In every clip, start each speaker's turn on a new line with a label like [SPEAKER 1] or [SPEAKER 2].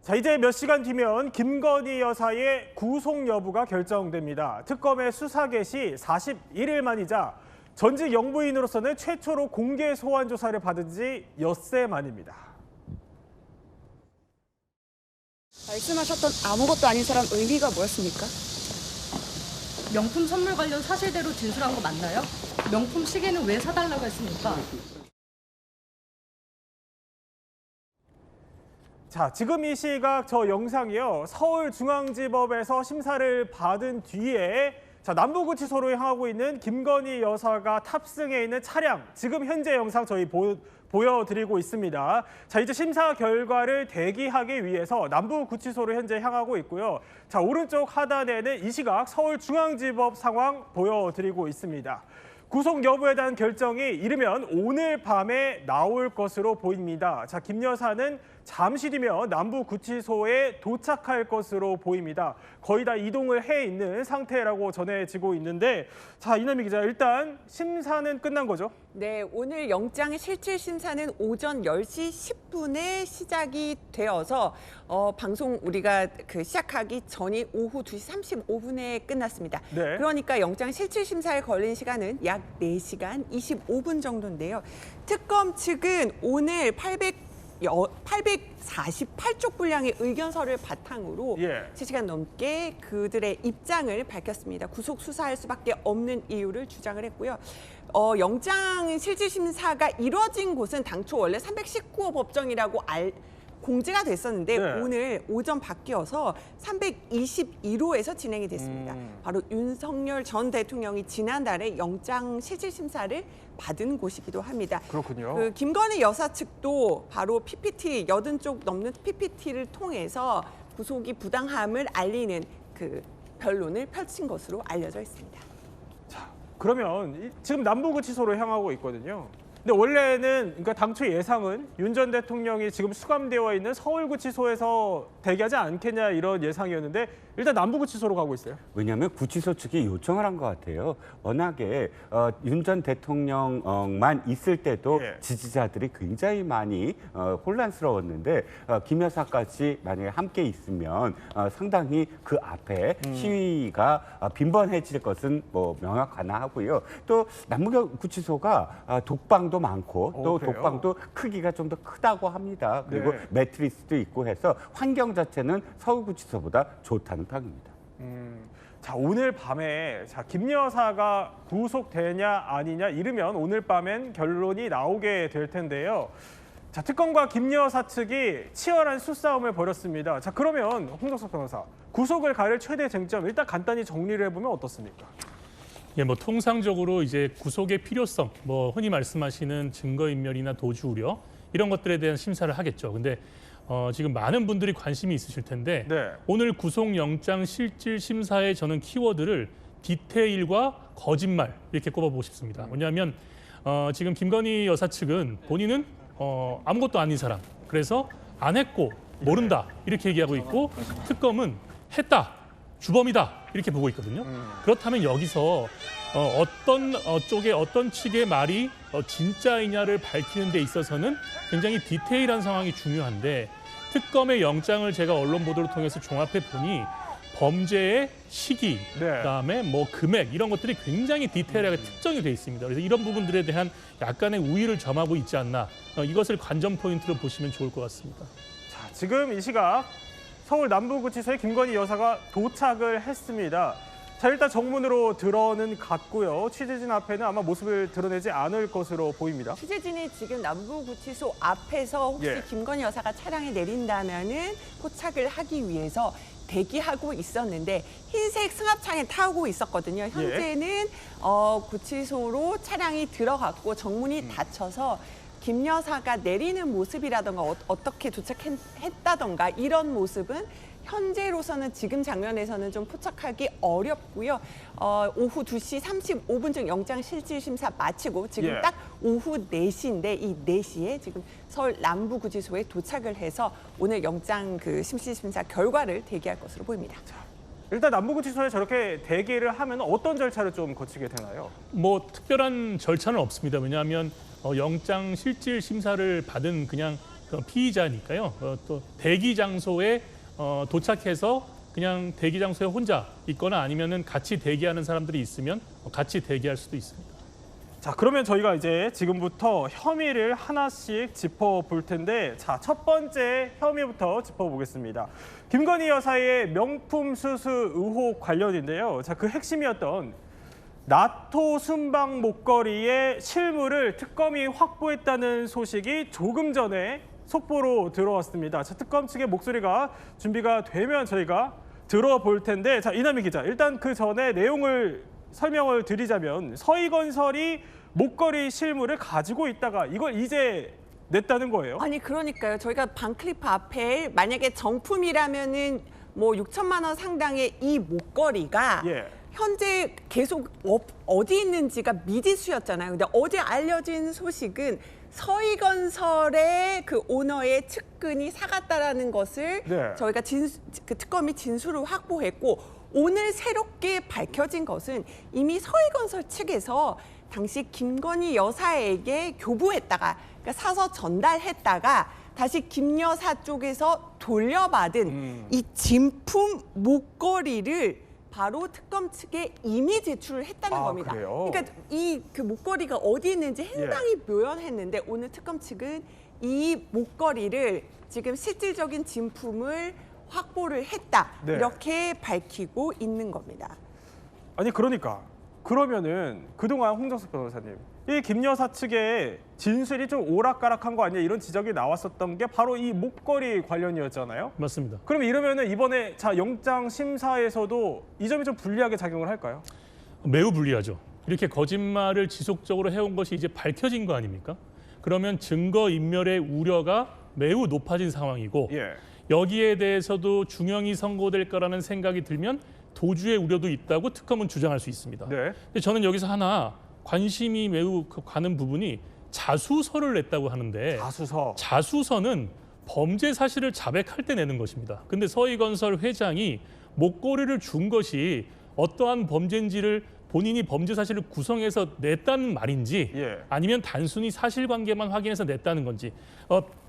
[SPEAKER 1] 자, 이제 몇 시간 뒤면 김건희 여사의 구속 여부가 결정됩니다. 특검의 수사 개시 41일 만이자 전직 영부인으로서는 최초로 공개 소환 조사를 받은 지 엿새 만입니다.
[SPEAKER 2] 말씀하셨던 아무것도 아닌 사람 의미가 뭐였습니까?
[SPEAKER 3] 명품 선물 관련 사실대로 진술한 거 맞나요? 명품 시계는 왜 사달라고 했습니까?
[SPEAKER 1] 자, 지금 이 시각 저 영상이요. 서울중앙지법에서 심사를 받은 뒤에 남부구치소로 향하고 있는 김건희 여사가 탑승해 있는 차량, 지금 현재 영상 저희 보여드리고 있습니다. 자, 이제 심사 결과를 대기하기 위해서 남부구치소로 현재 향하고 있고요. 자, 오른쪽 하단에는 이 시각 서울중앙지법 상황 보여드리고 있습니다. 구속 여부에 대한 결정이 이르면 오늘 밤에 나올 것으로 보입니다. 자, 김 여사는 잠시 뒤면 남부구치소에 도착할 것으로 보입니다. 거의 다 이동을 해 있는 상태라고 전해지고 있는데, 자, 이남희 기자, 일단 심사는 끝난 거죠?
[SPEAKER 2] 네, 오늘 영장 실질 심사는 오전 10시 10분에 시작이 되어서 방송 우리가 시작하기 전이 오후 2시 35분에 끝났습니다.
[SPEAKER 1] 네.
[SPEAKER 2] 그러니까 영장 실질 심사에 걸린 시간은 약 4시간 25분 정도인데요. 특검 측은 오늘 848쪽 분량의 의견서를 바탕으로 3시간 넘게 그들의 입장을 밝혔습니다. 구속 수사할 수밖에 없는 이유를 주장을 했고요. 영장 실질 심사가 이뤄진 곳은 당초 원래 319호 법정이라고 공지가 됐었는데 오늘 오전 바뀌어서 321호에서 진행이 됐습니다. 바로 윤석열 전 대통령이 지난달에 영장 실질 심사를 받은 곳이기도 합니다.
[SPEAKER 1] 그렇군요.
[SPEAKER 2] 김건희 여사 측도 바로 PPT 80쪽 넘는 PPT를 통해서 구속이 부당함을 알리는 변론을 펼친 것으로 알려져 있습니다.
[SPEAKER 1] 자, 그러면 지금 남부구치소로 향하고 있거든요. 근데 원래는, 그러니까 당초 예상은 윤 전 대통령이 지금 수감되어 있는 서울구치소에서 대기하지 않겠냐 이런 예상이었는데 일단 남부구치소로 가고 있어요.
[SPEAKER 4] 왜냐하면 구치소 측이 요청을 한 것 같아요. 워낙에 윤 전 대통령만 있을 때도 지지자들이 굉장히 많이 혼란스러웠는데 김 여사까지 만약에 함께 있으면 상당히 그 앞에 시위가 빈번해질 것은 뭐 명확하나 하고요. 또 남부구치소가 독방도 많고 또
[SPEAKER 1] 그래요?
[SPEAKER 4] 독방도 크기가 좀 더 크다고 합니다. 그리고 매트리스도 있고 해서 환경 자체는 서울구치소보다 좋다는 평입니다.
[SPEAKER 1] 자, 오늘 밤에 김 여사가 구속되냐 아니냐 이르면 오늘 밤엔 결론이 나오게 될 텐데요. 자, 특검과 김 여사 측이 치열한 수싸움을 벌였습니다. 자, 그러면 홍덕석 변호사, 구속을 가릴 최대 쟁점 일단 간단히 정리를 해보면 어떻습니까?
[SPEAKER 5] 예, 뭐 통상적으로 이제 구속의 필요성, 뭐 흔히 말씀하시는 증거인멸이나 도주 우려 이런 것들에 대한 심사를 하겠죠. 근데 지금 많은 분들이 관심이 있으실 텐데 오늘 구속영장 실질 심사에 저는 키워드를 디테일과 거짓말 이렇게 꼽아보고 싶습니다. 왜냐하면 지금 김건희 여사 측은 본인은 아무것도 아닌 사람, 그래서 안 했고 모른다 이렇게 얘기하고 있고 특검은 했다, 주범이다 이렇게 보고 있거든요. 그렇다면 여기서 어떤 쪽의 어떤 측의 말이 진짜이냐를 밝히는 데 있어서는 굉장히 디테일한 상황이 중요한데 특검의 영장을 제가 언론 보도를 통해서 종합해 보니 범죄의 시기, 그다음에 뭐 금액 이런 것들이 굉장히 디테일하게 특정이 돼 있습니다. 그래서 이런 부분들에 대한 약간의 우위를 점하고 있지 않나 이것을 관전 포인트로 보시면 좋을 것 같습니다.
[SPEAKER 1] 자, 지금 이 시각 서울 남부구치소에 김건희 여사가 도착을 했습니다. 자, 일단 정문으로 들어는 갔고요. 취재진 앞에는 아마 모습을 드러내지 않을 것으로 보입니다.
[SPEAKER 2] 취재진이 지금 남부구치소 앞에서 혹시 김건희 여사가 차량에 내린다면은 포착을 하기 위해서 대기하고 있었는데 흰색 승합차에 타고 있었거든요. 현재는 구치소로 차량이 들어갔고 정문이 닫혀서 김 여사가 내리는 모습이라던가 어떻게 도착했다던가 이런 모습은 현재로서는 지금 장면에서는 좀 포착하기 어렵고요. 오후 2시 35분쯤 영장 실질 심사 마치고 지금 딱 오후 4시인데 이 4시에 지금 서울 남부구치소에 도착을 해서 오늘 영장 실질 심사 결과를 대기할 것으로 보입니다.
[SPEAKER 1] 일단 남부구치소에 저렇게 대기를 하면 어떤 절차를 좀 거치게 되나요?
[SPEAKER 5] 뭐 특별한 절차는 없습니다. 왜냐하면 영장 실질 심사를 받은 그냥 피의자니까요. 또 대기 장소에 도착해서 그냥 대기 장소에 혼자 있거나 아니면은 같이 대기하는 사람들이 있으면 같이 대기할 수도 있습니다.
[SPEAKER 1] 자, 그러면 저희가 이제 지금부터 혐의를 하나씩 짚어볼 텐데, 자, 첫 번째 혐의부터 짚어보겠습니다. 김건희 여사의 명품 수수 의혹 관련인데요. 자, 그 핵심이었던 나토 순방 목걸이의 실물을 특검이 확보했다는 소식이 조금 전에 속보로 들어왔습니다. 자, 특검 측의 목소리가 준비가 되면 저희가 들어볼 텐데, 자, 이남희 기자, 일단 그 전에 내용을 설명을 드리자면 서희건설이 목걸이 실물을 가지고 있다가 이걸 이제 냈다는 거예요.
[SPEAKER 2] 아니 그러니까요. 저희가 반클리프 앞에 만약에 정품이라면은 뭐 6천만 원 상당의 이 목걸이가
[SPEAKER 1] 예.
[SPEAKER 2] 현재 계속 어디 있는지가 미지수였잖아요. 근데 어제 알려진 소식은 서희건설의 그 오너의 측근이 사갔다라는 것을
[SPEAKER 1] 네.
[SPEAKER 2] 저희가 그 특검이 진술을 확보했고, 오늘 새롭게 밝혀진 것은 이미 서희건설 측에서 당시 김건희 여사에게 교부했다가, 그러니까 사서 전달했다가 다시 김 여사 쪽에서 돌려받은 이 진품 목걸이를 바로 특검 측에 이미 제출을 했다는 겁니다.
[SPEAKER 1] 그래요?
[SPEAKER 2] 그러니까 이 그 목걸이가 어디 있는지 상당히 묘연했는데 오늘 특검 측은 이 목걸이를 지금 실질적인 진품을 확보를 했다.
[SPEAKER 1] 네.
[SPEAKER 2] 이렇게 밝히고 있는 겁니다.
[SPEAKER 1] 아니 그러면은 그동안 홍정숙 변호사님, 이 김 여사 측의 진술이 좀 오락가락한 거 아니냐 이런 지적이 나왔었던 게 바로 이 목걸이 관련이었잖아요.
[SPEAKER 5] 맞습니다.
[SPEAKER 1] 그럼 이러면은 이번에 자 영장 심사에서도 이 점이 좀 불리하게 작용을 할까요?
[SPEAKER 5] 매우 불리하죠. 이렇게 거짓말을 지속적으로 해온 것이 이제 밝혀진 거 아닙니까? 그러면 증거인멸의 우려가 매우 높아진 상황이고
[SPEAKER 1] 예.
[SPEAKER 5] 여기에 대해서도 중형이 선고될 거라는 생각이 들면 도주의 우려도 있다고 특검은 주장할 수 있습니다.
[SPEAKER 1] 네.
[SPEAKER 5] 근데 저는 여기서 하나 관심이 매우 가는 부분이 자수서를 냈다고 하는데 자수서는 범죄 사실을 자백할 때 내는 것입니다. 근데 서희건설 회장이 목걸이를 준 것이 어떠한 범죄인지를 본인이 범죄 사실을 구성해서 냈다는 말인지 아니면 단순히 사실관계만 확인해서 냈다는 건지,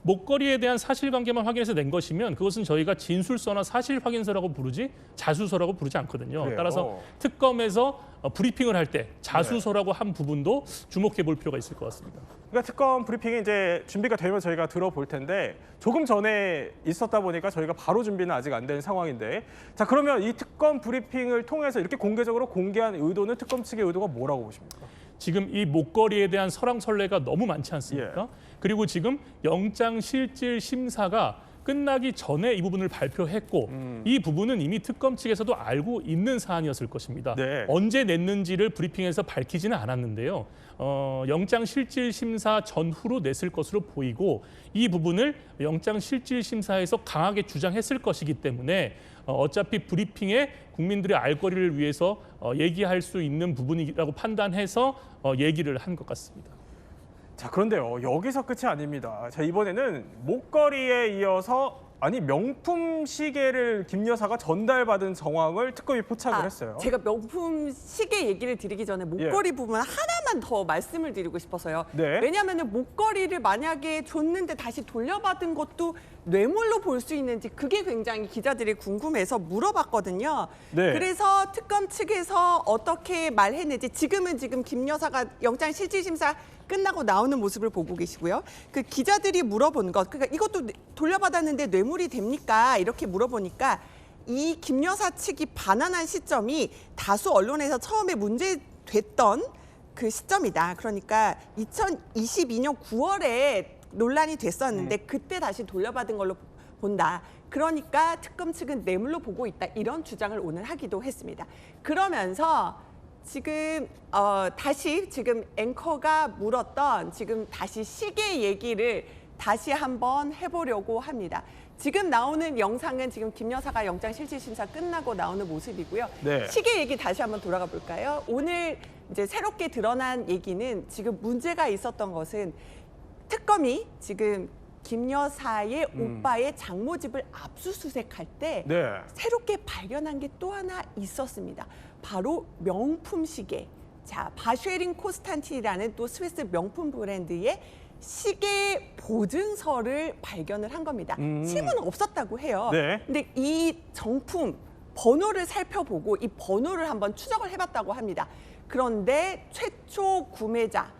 [SPEAKER 5] 목걸이에 대한 사실관계만 확인해서 낸 것이면 그것은 저희가 진술서나 사실확인서라고 부르지 자수서라고 부르지 않거든요.
[SPEAKER 1] 그래요?
[SPEAKER 5] 따라서 특검에서 브리핑을 할 때 자수서라고 한 부분도 주목해 볼 필요가 있을 것 같습니다.
[SPEAKER 1] 그러니까 특검 브리핑이 이제 준비가 되면 저희가 들어볼 텐데 조금 전에 있었다 보니까 저희가 바로 준비는 아직 안 된 상황인데, 자 그러면 이 특검 브리핑을 통해서 이렇게 공개적으로 공개한 의도는 특검 측의 의도가 뭐라고 보십니까?
[SPEAKER 5] 지금 이 목걸이에 대한 설왕설래가 너무 많지 않습니까? 그리고 지금 영장 실질 심사가 끝나기 전에 이 부분을 발표했고 이 부분은 이미 특검 측에서도 알고 있는 사안이었을 것입니다.
[SPEAKER 1] 네.
[SPEAKER 5] 언제 냈는지를 브리핑에서 밝히지는 않았는데요. 영장 실질 심사 전후로 냈을 것으로 보이고 이 부분을 영장 실질 심사에서 강하게 주장했을 것이기 때문에 어차피 브리핑에 국민들의 알 거리를 위해서 얘기할 수 있는 부분이라고 판단해서 얘기를 한 것 같습니다.
[SPEAKER 1] 자 그런데요, 여기서 끝이 아닙니다. 자 이번에는 목걸이에 이어서 명품 시계를 김 여사가 전달받은 정황을 특검이 포착을 했어요.
[SPEAKER 2] 제가 명품 시계 얘기를 드리기 전에 목걸이 부분 하나만 더 말씀을 드리고 싶어서요.
[SPEAKER 1] 네.
[SPEAKER 2] 왜냐하면 목걸이를 만약에 줬는데 다시 돌려받은 것도 뇌물로 볼 수 있는지 그게 굉장히 기자들이 궁금해서 물어봤거든요.
[SPEAKER 1] 네.
[SPEAKER 2] 그래서 특검 측에서 어떻게 말했는지 지금 김 여사가 영장 실질심사 끝나고 나오는 모습을 보고 계시고요. 그 기자들이 물어본 것, 그러니까 이것도 돌려받았는데 뇌물이 됩니까? 이렇게 물어보니까 이 김 여사 측이 반환한 시점이 다수 언론에서 처음에 문제됐던 그 시점이다. 그러니까 2022년 9월에 논란이 됐었는데 그때 다시 돌려받은 걸로 본다. 그러니까 특검 측은 뇌물로 보고 있다. 이런 주장을 오늘 하기도 했습니다. 그러면서 지금 다시 지금 앵커가 물었던 지금 다시 시계 얘기를 다시 한번 해보려고 합니다. 지금 나오는 영상은 지금 김 여사가 영장 실질심사 끝나고 나오는 모습이고요.
[SPEAKER 1] 네.
[SPEAKER 2] 시계 얘기 다시 한번 돌아가 볼까요? 오늘 이제 새롭게 드러난 얘기는 지금 문제가 있었던 것은 특검이 지금 김 여사의 오빠의 장모집을 압수수색할 때 새롭게 발견한 게 또 하나 있었습니다. 바로 명품 시계. 자, 바쉐린 코스탄틴이라는 또 스위스 명품 브랜드의 시계 보증서를 발견을 한 겁니다. 실물은 없었다고 해요.
[SPEAKER 1] 네.
[SPEAKER 2] 근데 이 정품 번호를 살펴보고 이 번호를 한번 추적을 해봤다고 합니다. 그런데 최초 구매자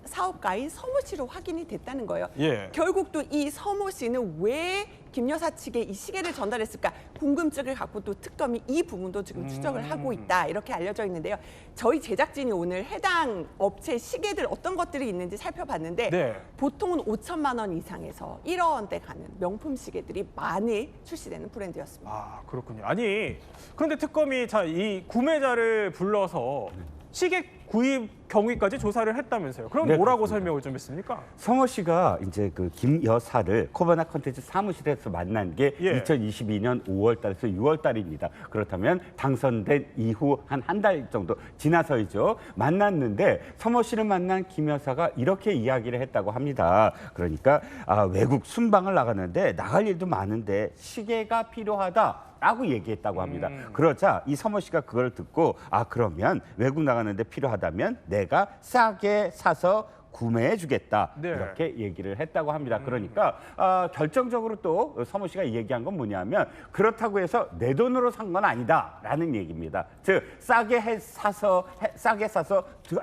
[SPEAKER 2] 사업가인 서모 씨로 확인이 됐다는 거예요.
[SPEAKER 1] 예.
[SPEAKER 2] 결국 또 이 서모 씨는 왜 김 여사 측에 이 시계를 전달했을까 궁금증을 갖고 또 특검이 이 부분도 지금 추적을 하고 있다 이렇게 알려져 있는데요. 저희 제작진이 오늘 해당 업체 시계들 어떤 것들이 있는지 살펴봤는데
[SPEAKER 1] 네.
[SPEAKER 2] 보통은 5천만 원 이상에서 1억 원대 가는 명품 시계들이 많이 출시되는 브랜드였습니다.
[SPEAKER 1] 아, 그렇군요. 아니, 그런데 특검이 이 구매자를 불러서 시계 구입 경위까지 조사를 했다면서요. 그럼
[SPEAKER 4] 네,
[SPEAKER 1] 뭐라고
[SPEAKER 4] 그렇습니다.
[SPEAKER 1] 설명을 좀 했습니까?
[SPEAKER 4] 성호 씨가 이제 그 김 여사를 코바나 컨텐츠 사무실에서 만난 게
[SPEAKER 1] 예.
[SPEAKER 4] 2022년 5월 달에서 6월 달입니다. 그렇다면 당선된 이후 한 달 정도 지나서이죠. 만났는데 성호 씨를 만난 김 여사가 이렇게 이야기를 했다고 합니다. 그러니까 외국 순방을 나갔는데 나갈 일도 많은데 시계가 필요하다. 라고 얘기했다고 합니다. 그러자 이 서모 씨가 그걸 듣고 그러면 외국 나가는데 필요하다면 내가 싸게 사서 구매해 주겠다.
[SPEAKER 1] 네.
[SPEAKER 4] 이렇게 얘기를 했다고 합니다. 그러니까 결정적으로 또 서모 씨가 얘기한 건 뭐냐면 그렇다고 해서 내 돈으로 산 건 아니다라는 얘기입니다. 즉 싸게 사서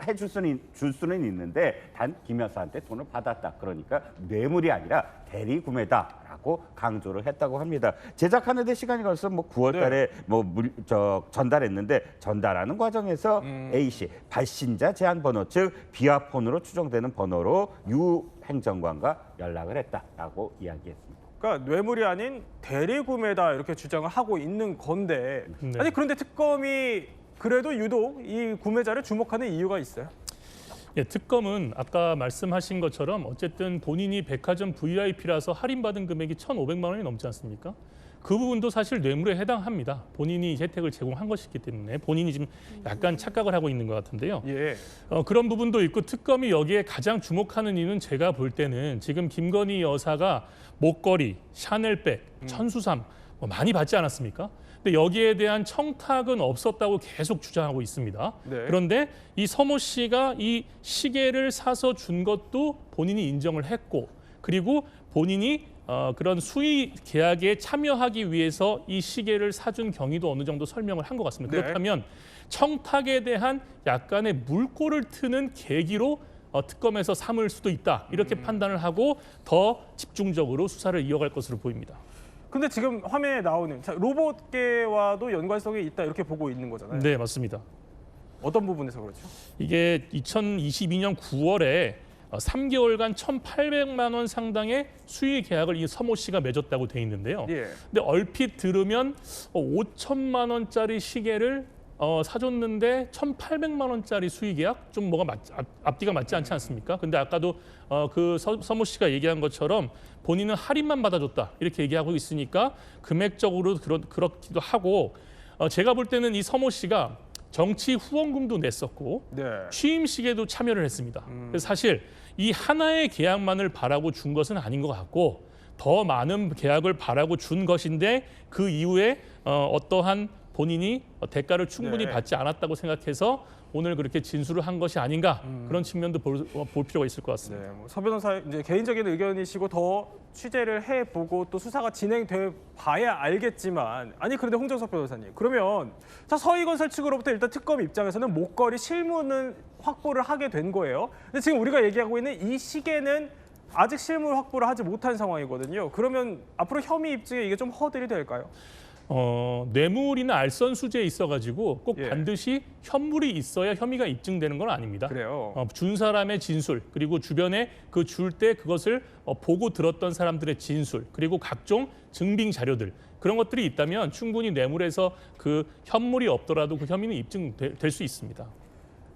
[SPEAKER 4] 해줄 수는 있는데 단 김 여사한테 돈을 받았다. 그러니까 뇌물이 아니라 대리 구매다라고 강조를 했다고 합니다. 제작하는데 시간이 걸려서 9월달에 전달했는데 전달하는 과정에서 A 씨 발신자 제한 번호 즉 비화폰으로 추정되는 번호로 유 행정관과 연락을 했다라고 이야기했습니다.
[SPEAKER 1] 그러니까 뇌물이 아닌 대리 구매다 이렇게 주장을 하고 있는 건데
[SPEAKER 5] 네.
[SPEAKER 1] 아니 그런데 특검이 그래도 유독 이 구매자를 주목하는 이유가 있어요?
[SPEAKER 5] 예, 특검은 아까 말씀하신 것처럼 어쨌든 본인이 백화점 VIP라서 할인받은 금액이 1,500만 원이 넘지 않습니까? 그 부분도 사실 뇌물에 해당합니다. 본인이 혜택을 제공한 것이기 때문에 본인이 지금 약간 착각을 하고 있는 것 같은데요.
[SPEAKER 1] 예.
[SPEAKER 5] 그런 부분도 있고 특검이 여기에 가장 주목하는 이유는 제가 볼 때는 지금 김건희 여사가 목걸이, 샤넬백, 천수삼 많이 받지 않았습니까? 근데 여기에 대한 청탁은 없었다고 계속 주장하고 있습니다.
[SPEAKER 1] 네.
[SPEAKER 5] 그런데 이 서모 씨가 이 시계를 사서 준 것도 본인이 인정을 했고 그리고 본인이 그런 수의 계약에 참여하기 위해서 이 시계를 사준 경위도 어느 정도 설명을 한 것 같습니다.
[SPEAKER 1] 네.
[SPEAKER 5] 그렇다면 청탁에 대한 약간의 물꼬를 트는 계기로 특검에서 삼을 수도 있다. 이렇게 판단을 하고 더 집중적으로 수사를 이어갈 것으로 보입니다.
[SPEAKER 1] 근데 지금 화면에 나오는 로봇계와도 연관성이 있다 이렇게 보고 있는 거잖아요.
[SPEAKER 5] 네, 맞습니다.
[SPEAKER 1] 어떤 부분에서 그렇죠?
[SPEAKER 5] 이게 2022년 9월에 3개월간 1,800만 원 상당의 수의 계약을 이 서모 씨가 맺었다고 돼 있는데요.
[SPEAKER 1] 예.
[SPEAKER 5] 근데 얼핏 들으면 5천만 원짜리 시계를 사줬는데 1,800만 원짜리 수의 계약 좀 앞뒤가 맞지 않지 않습니까? 근데 아까도 그 서모 씨가 얘기한 것처럼 본인은 할인만 받아줬다 이렇게 얘기하고 있으니까 금액적으로 그렇기도 하고 제가 볼 때는 이 서모 씨가 정치 후원금도 냈었고
[SPEAKER 1] 네.
[SPEAKER 5] 취임식에도 참여를 했습니다. 그래서 사실 이 하나의 계약만을 바라고 준 것은 아닌 것 같고 더 많은 계약을 바라고 준 것인데 그 이후에 어떠한 본인이 대가를 충분히
[SPEAKER 1] 네.
[SPEAKER 5] 받지 않았다고 생각해서 오늘 그렇게 진술을 한 것이 아닌가 그런 측면도 볼 필요가 있을 것 같습니다.
[SPEAKER 1] 네, 서 변호사의 이제 개인적인 의견이시고 더 취재를 해보고 또 수사가 진행돼 봐야 알겠지만 아니 그런데 홍정석 변호사님 그러면 서희건설 측으로부터 일단 특검 입장에서는 목걸이 실물은 확보를 하게 된 거예요. 근데 지금 우리가 얘기하고 있는 이 시계는 아직 실물 확보를 하지 못한 상황이거든요. 그러면 앞으로 혐의 입증에 이게 좀 허들이 될까요?
[SPEAKER 5] 뇌물이나 알선수재에 있어가지고 꼭
[SPEAKER 1] 예.
[SPEAKER 5] 반드시 현물이 있어야 혐의가 입증되는 건 아닙니다.
[SPEAKER 1] 그래요.
[SPEAKER 5] 준 사람의 진술 그리고 주변에 그 줄 때 그것을 보고 들었던 사람들의 진술 그리고 각종 증빙 자료들 그런 것들이 있다면 충분히 뇌물에서 그 현물이 없더라도 그 혐의는 입증될 수 있습니다.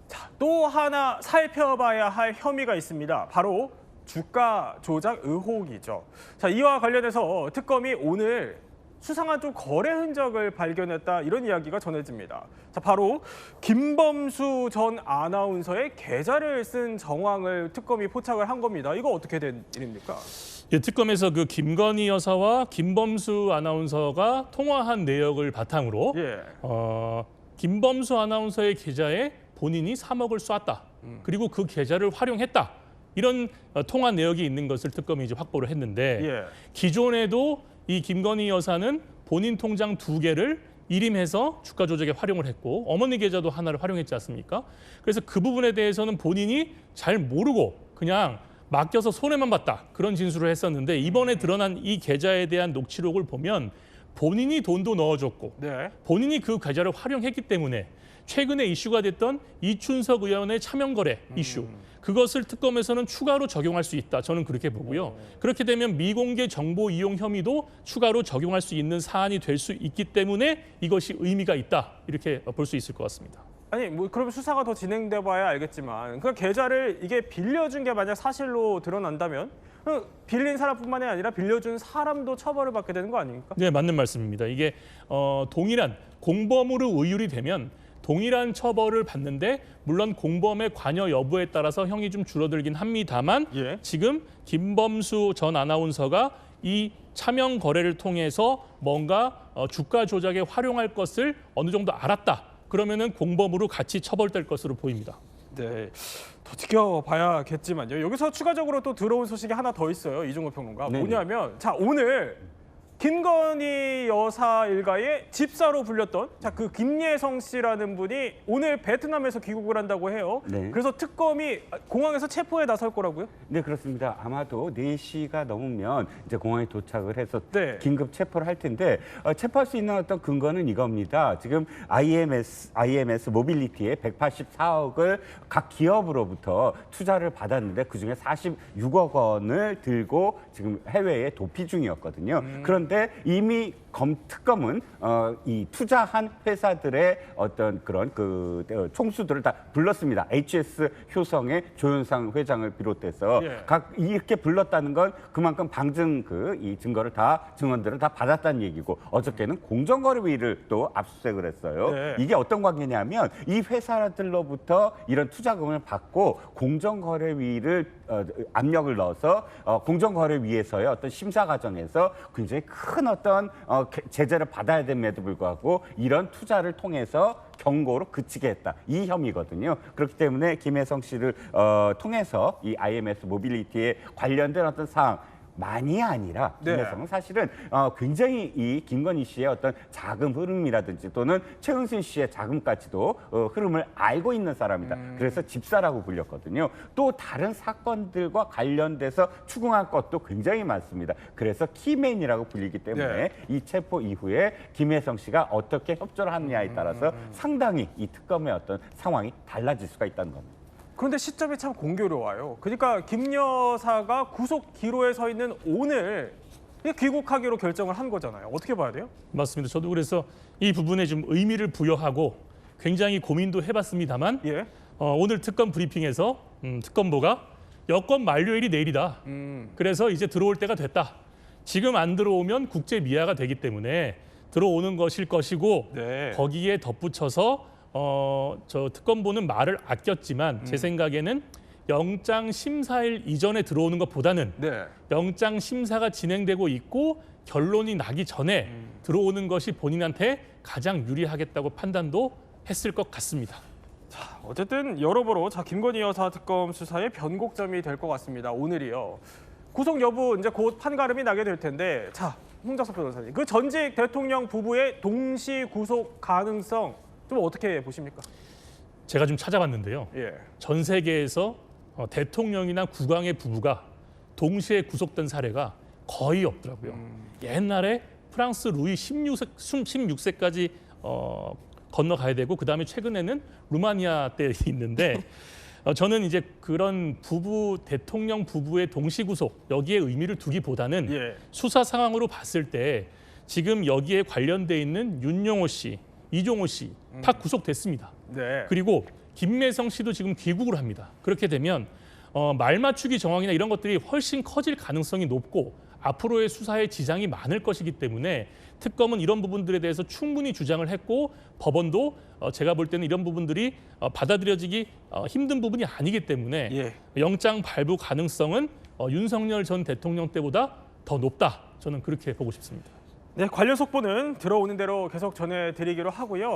[SPEAKER 1] 자, 또 하나 살펴봐야 할 혐의가 있습니다. 바로 주가 조작 의혹이죠. 자, 이와 관련해서 특검이 오늘 수상한 좀 거래 흔적을 발견했다 이런 이야기가 전해집니다. 자, 바로 김범수 전 아나운서의 계좌를 쓴 정황을 특검이 포착을 한 겁니다. 이거 어떻게 된 일입니까?
[SPEAKER 5] 예, 특검에서 그 김건희 여사와 김범수 아나운서가 통화한 내역을 바탕으로
[SPEAKER 1] 예.
[SPEAKER 5] 김범수 아나운서의 계좌에 본인이 3억을 쐈다. 그리고 그 계좌를 활용했다. 이런 통화 내역이 있는 것을 특검이 이제 확보를 했는데
[SPEAKER 1] 예.
[SPEAKER 5] 기존에도 이 김건희 여사는 본인 통장 2개를 일임해서 주가 조작에 활용을 했고 어머니 계좌도 하나를 활용했지 않습니까? 그래서 그 부분에 대해서는 본인이 잘 모르고 그냥 맡겨서 손해만 봤다 그런 진술을 했었는데 이번에 드러난 이 계좌에 대한 녹취록을 보면 본인이 돈도 넣어줬고
[SPEAKER 1] 네.
[SPEAKER 5] 본인이 그 계좌를 활용했기 때문에 최근에 이슈가 됐던 이춘석 의원의 차명거래 이슈 그것을 특검에서는 추가로 적용할 수 있다. 저는 그렇게 보고요. 그렇게 되면 미공개 정보 이용 혐의도 추가로 적용할 수 있는 사안이 될 수 있기 때문에 이것이 의미가 있다. 이렇게 볼 수 있을 것 같습니다.
[SPEAKER 1] 아니 뭐 그럼 수사가 더 진행돼 봐야 알겠지만 그 계좌를 이게 빌려준 게 만약 사실로 드러난다면 빌린 사람뿐만이 아니라 빌려준 사람도 처벌을 받게 되는 거 아닙니까?
[SPEAKER 5] 네, 맞는 말씀입니다. 이게 동일한 공범으로 의율이 되면 동일한 처벌을 받는데 물론 공범의 관여 여부에 따라서 형이 좀 줄어들긴 합니다만
[SPEAKER 1] 예.
[SPEAKER 5] 지금 김범수 전 아나운서가 이 차명 거래를 통해서 뭔가 주가 조작에 활용할 것을 어느 정도 알았다. 그러면은 공범으로 같이 처벌될 것으로 보입니다.
[SPEAKER 1] 네, 더 지켜봐야겠지만요. 여기서 추가적으로 또 들어온 소식이 하나 더 있어요. 이종호 평론가.
[SPEAKER 4] 네네.
[SPEAKER 1] 뭐냐면 자 오늘 김건희 여사 일가의 집사로 불렸던 그 김예성 씨라는 분이 오늘 베트남에서 귀국을 한다고 해요.
[SPEAKER 4] 네.
[SPEAKER 1] 그래서 특검이 공항에서 체포에 나설 거라고요?
[SPEAKER 4] 네, 그렇습니다. 아마도 4시가 넘으면 이제 공항에 도착을 해서
[SPEAKER 1] 네.
[SPEAKER 4] 긴급 체포를 할 텐데 체포할 수 있는 어떤 근거는 이겁니다. 지금 IMS 모빌리티에 184억을 각 기업으로부터 투자를 받았는데 그중에 46억 원을 들고 지금 해외에 도피 중이었거든요. 그런데 이미 특검은 이 투자한 회사들의 어떤 그런 총수들을 다 불렀습니다. HS 효성의 조현상 회장을 비롯해서
[SPEAKER 1] 예.
[SPEAKER 4] 각 이렇게 불렀다는 건 그만큼 방증 이 증언들을 다 받았다는 얘기고 어저께는 공정거래위를 또 압수수색을 했어요.
[SPEAKER 1] 네.
[SPEAKER 4] 이게 어떤 관계냐면 이 회사들로부터 이런 투자금을 받고 공정거래위를 압력을 넣어서 공정거래위에서의 어떤 심사 과정에서 굉장히 큰 어떤 제재를 받아야 됨에도 불구하고 이런 투자를 통해서 경고로 그치게 했다. 이 혐의거든요. 그렇기 때문에 김혜성 씨를 통해서 이 IMS 모빌리티에 관련된 어떤 사항 많이 아니라
[SPEAKER 1] 네.
[SPEAKER 4] 김혜성은 사실은 굉장히 이 김건희 씨의 어떤 자금 흐름이라든지 또는 최은순 씨의 자금까지도 흐름을 알고 있는 사람이다. 그래서 집사라고 불렸거든요. 또 다른 사건들과 관련돼서 추궁할 것도 굉장히 많습니다. 그래서 키맨이라고 불리기 때문에
[SPEAKER 1] 네.
[SPEAKER 4] 이 체포 이후에 김혜성 씨가 어떻게 협조를 하느냐에 따라서 상당히 이 특검의 어떤 상황이 달라질 수가 있다는 겁니다.
[SPEAKER 1] 그런데 시점이 참 공교로워요. 그러니까 김 여사가 구속 기로에 서 있는 오늘 귀국하기로 결정을 한 거잖아요. 어떻게 봐야 돼요?
[SPEAKER 5] 맞습니다. 저도 그래서 이 부분에 좀 의미를 부여하고 굉장히 고민도 해봤습니다만
[SPEAKER 1] 예.
[SPEAKER 5] 오늘 특검 브리핑에서 특검보가 여권 만료일이 내일이다. 그래서 이제 들어올 때가 됐다. 지금 안 들어오면 국제 미아가 되기 때문에 들어오는 것일 것이고
[SPEAKER 1] 네.
[SPEAKER 5] 거기에 덧붙여서 저 특검보는 말을 아꼈지만 제 생각에는 영장 심사일 이전에 들어오는 것보다는
[SPEAKER 1] 네.
[SPEAKER 5] 영장 심사가 진행되고 있고 결론이 나기 전에 들어오는 것이 본인한테 가장 유리하겠다고 판단도 했을 것 같습니다.
[SPEAKER 1] 어쨌든 여러모로 김건희 여사 특검 수사의 변곡점이 될 것 같습니다. 오늘이요. 구속 여부 이제 곧 판가름이 나게 될 텐데 홍정석 변호사님, 그 전직 대통령 부부의 동시 구속 가능성 좀 어떻게 보십니까?
[SPEAKER 5] 제가 좀 찾아봤는데요.
[SPEAKER 1] 예.
[SPEAKER 5] 전 세계에서 대통령이나 국왕의 부부가 동시에 구속된 사례가 거의 없더라고요. 옛날에 프랑스 루이 16세까지 건너가야 되고 그다음에 최근에는 루마니아 때 있는데 저는 이제 그런 대통령 부부의 동시 구속 여기에 의미를 두기보다는
[SPEAKER 1] 예.
[SPEAKER 5] 수사 상황으로 봤을 때 지금 여기에 관련돼 있는 윤용호 씨, 이종호 씨 다 구속됐습니다.
[SPEAKER 1] 네.
[SPEAKER 5] 그리고 김매성 씨도 지금 귀국을 합니다. 그렇게 되면 말 맞추기 정황이나 이런 것들이 훨씬 커질 가능성이 높고 앞으로의 수사에 지장이 많을 것이기 때문에 특검은 이런 부분들에 대해서 충분히 주장을 했고 법원도 제가 볼 때는 이런 부분들이 받아들여지기 힘든 부분이 아니기 때문에
[SPEAKER 1] 예.
[SPEAKER 5] 영장 발부 가능성은 윤석열 전 대통령 때보다 더 높다. 저는 그렇게 보고 싶습니다.
[SPEAKER 1] 네, 관련 속보는 들어오는 대로 계속 전해드리기로 하고요.